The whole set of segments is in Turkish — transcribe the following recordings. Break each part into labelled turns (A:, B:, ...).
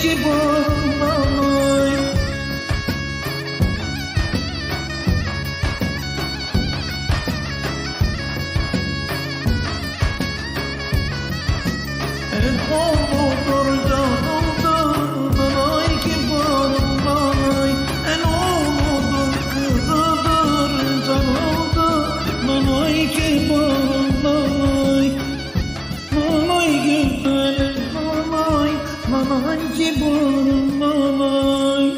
A: kibarım nanay. El oğludur canımdır nanay kibarım nanay. El oğludur kızıdır canımdır nanay kibarım nanay. Nanay güzelim nanay, nanay kibarım nanay.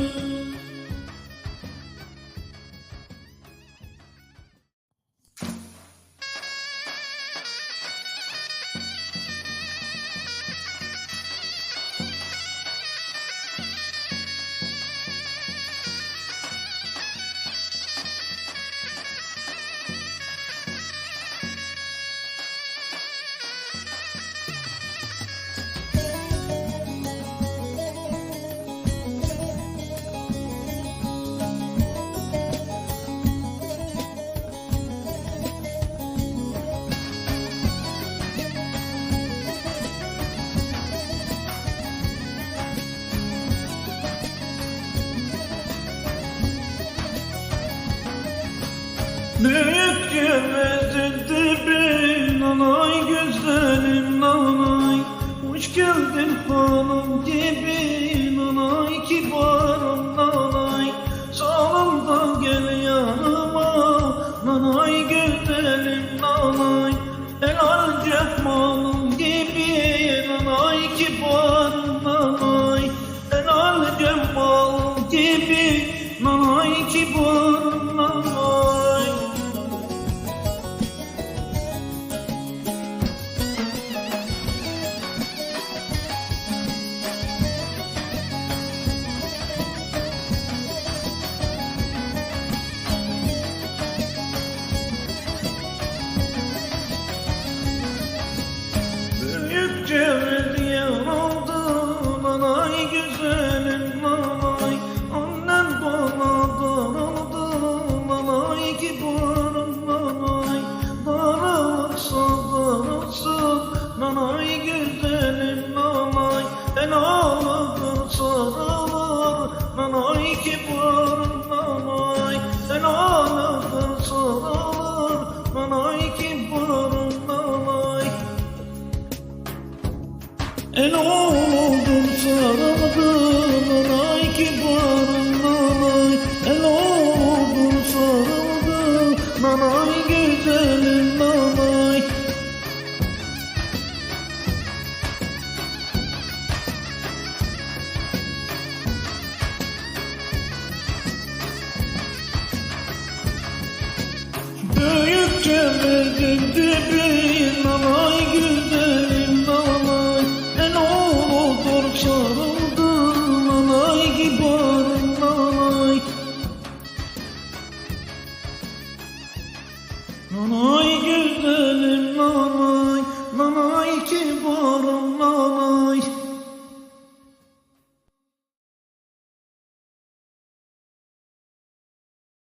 A: Büyük gemizin dibi nanay güzelim nanay. Hoş geldin hanım gibi nanay kibarım nanay. Sağımda gel yanıma nanay güzelim nanay. El alacak malım gibi nanay kibarım nanay. El alacak malım gibi nanay kibarım nanay. Büyük ceviz yanıldı nanay güzelim nanay. Annen bana darıldı nanay kibarım nanay. Darılırsa darılsın nanay güzelim nanay. El ağladır sarılır nanay kibarım nanay. El ağladır sarılır nanay kibarım nanay. El oğludur sarıldım nanay kibarım nanay. El oğludur sarıldım nanay güzelim nanay. Büyük cemizin dibi nanay güzelim nanay. El oğludur sarıldım nanay kibarım nanay. Nanay güzelim nanay, nanay kibarım nanay.